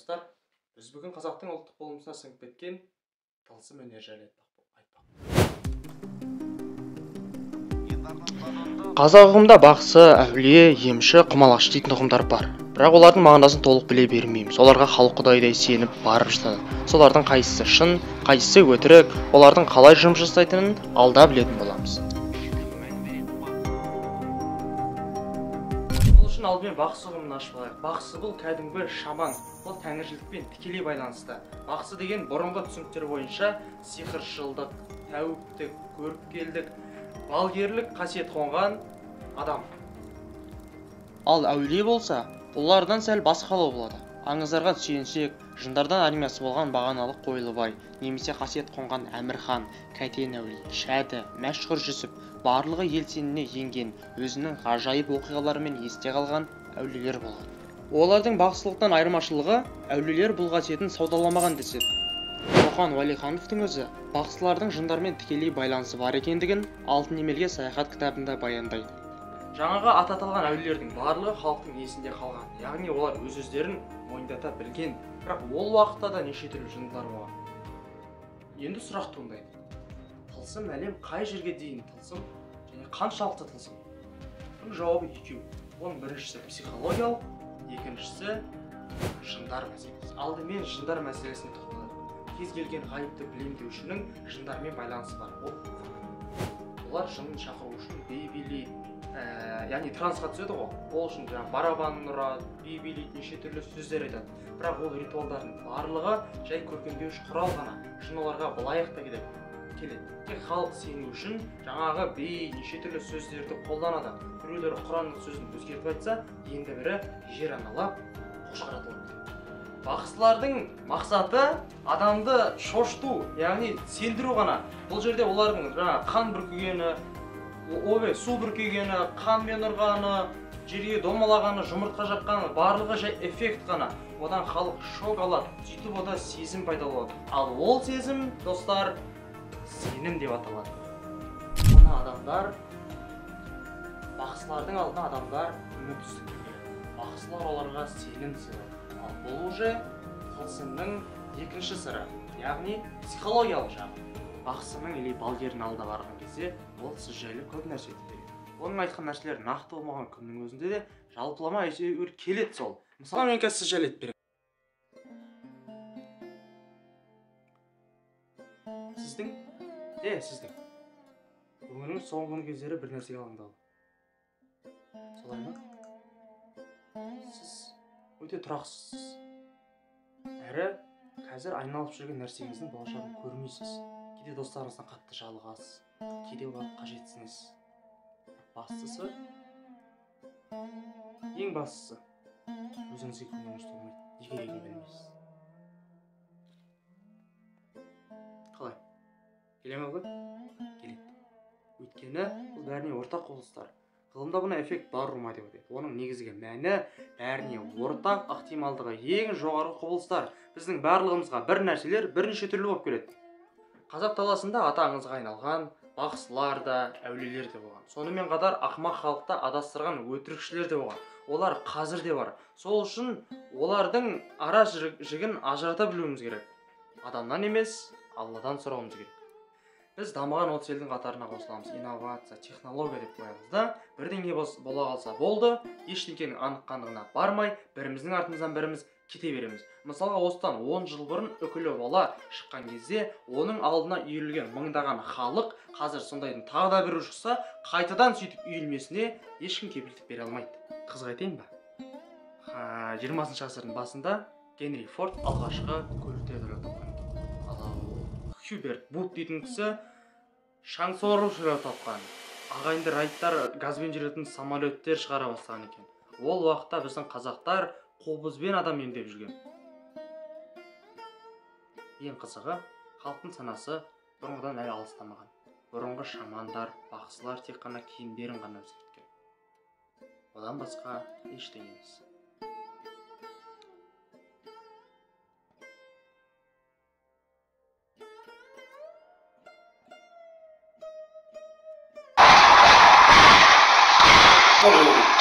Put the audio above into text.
достар, біз бүгін қазақтың ұлттық болмысына сіңіп кеткен тылсым өнер жайлы айтпақ. Қазақ ұғымында бақсы, әулие, емші, құмалақшы дейтін ұғымдар бар. Бірақ олардың мағынасын толық біле бермейміз. Оларға халық құдайдай сеніп барып жатады. Солардың қайсысы шын, қайсысы өтірік, олардың қалай жұмыс жасайтынын алда білетін боламыз. Бұл үшін алдымен бақсы ұғымын ашып алайық. Бақсы бұл кәдімгі шаман, бұл тәңіршілдікпен тікелей байланысты. Бақсы деген бұрынғы түсініктер бойынша сиқыршылдық, тәуіптік, көріпкелдік, балгерлік қасиет қонған адам. Ал әулие болса, олардан сәл басқалау болады. Аңыздарға сүйенсек, жындардан армиясы болған бағаналы Қойлыбай, немесе қасиет қонған Әмірхан, Кәтен әулие, Шәді, Мәшһүр Жүсіп, барлығы ел сеніміне енген, өзінің ғажайып оқиғаларымен есте қалған әулиелер болған. Олардың бақсылықтан айырмашылығы, әулиелер бұл қасиетін саудаламаған деседі. Шоқан Уәлихановтың өзі бақсылардың жындармен тікелей байланысы бар екендігін Алтын емелге саяхат кітабында баяндайды. Жаңағы ататылған әулиелердің барлығы халықтың есінде қалған, яғни олар өз-өздерін мойындата білген, бірақ ол уақытта да неше түрлі жындар болған. Енді сұрақ туындайды. Тылсым әлем қай жерге дейін тылсым және қаншалықты тылсым? Бұның жауабы екеу. Оның біріншісі психологиялық, екіншісі жындар мәселесі. Алдымен жындар мәселесіне тоқталайық. Кез келген ғайыпты білем деушінің жындармен байланысы бар. Олар жынын шақыру үшін би билейді, яғни трансқа түседі ғой. Ол үшін барабанын ұрады, би билейді, неше түрлі сөздер айтады. Бірақ ол ритуалдардың барлығы жай көркемдеуіш құрал ғана. Жын оларға былайық та келеді. Тек халық сену үшін жаңағы би неше түрлі сөздерді қолданады. Біреулері Құранның сөзін өзгертіп айтса, енді бірі жер аналап қошқаратылады. Бақсылардың мақсаты адамды шошыту, яғни сендіру ғана. Бұл жерде олардың қан бүркігені, су бүркегені, қанмен ұрғаны, жерге домалағаны, жұмыртқа жаққаны, барлығы жай эффект ғана. Одан халық шок алады, сөйтіп ода сезім пайда болады. Ал ол сезім, достар, сенім деп аталады. Мына адамдар, бақсылардың алдына адамдар үмітсіздік білдіреді. Бақсылар оларға сенім сыйлайды. Ал бұл уже тылсымның екінші сыры, яғни психологиялық жағы. Бақсының или балгердің алдына барған кезде ол сіз жайлы көп нәрсе айтып береді. Оның айтқан нәрселері нақты болмаған күннің өзінде де жалпылама әйтеуір келеді сол. Мысалы, мен қазір сіз жайлы айтып беремін. Сіздің өміріңіз соңғы кездері бір нәрсеге алаңдалды. Солай ма? Сіз өте тұрақсыз. Әрі қазір айналып жүрген нәрсеңіздің болашағын көрмейсіз. Кейде достарыңыздан қатты жалығасыз, кейде оларға қажетсіңіз. Ең бастысы, өзіңізге көңіліңіз толмайды, неге екенін білмейсіз. Қалай? Келе ме ғой? Келеді. Өйткені бұл бәріне ортақ құбылыстар. Ғылымда бұны эффект баррума деп атайды. Оның негізгі мәні бәріне ортақ ықтималдығы ең жоғарғы құбылыстар. Біздің барлығымызға бір нәрселер бірнеше түрлі болып келеді. Қазақ даласында аты аңызға айналған бақсылар да, әулиелер де болған. Сонымен қатар ақымақ халықта адастырған өтірікшілер де болған. Олар қазір де бар. Сол үшін олардың ара жігін ажырата білуіміз керек. Адамнан емес, Алладан сұрауымыз керек. Біз дамыған 30 елдің қатарына қосыламыз. Инновация, технология деп қоямыз да, бірдеңе бола қалса болды, ештеңенің анық-қанығына бармай, біріміздің артымыздан біріміз кете береміз. Мысалға, осыдан 10 жыл бұрын үкілі бала шыққан кезде, оның алдына үйірілген мыңдаған халық қазір сондайдың тағы да бірі шықса, қайтадан сөйтіп үйілмесіне ешкім кепілдік бере алмайды. Қызық айтайын ба? 20-шы ғасырдың басында Генри Форд алғашқы көліктерді тапқан. Хьюберт Бут дейтін кісі шаңсорушылар тапқан. Ағайынды райттар газбен жүретін самолеттер шығара бастаған екен. Ол уақытта біздің қазақтар қобызбен адам емдеп жүрген. Ең қызығы, халықтың санасы бұрынғыдан әлі алыстамаған. Бұрынғы шамандар, бақсылар тек қана киімдерін ғана өзгерткен. Одан басқа ештеңе емес. Oh,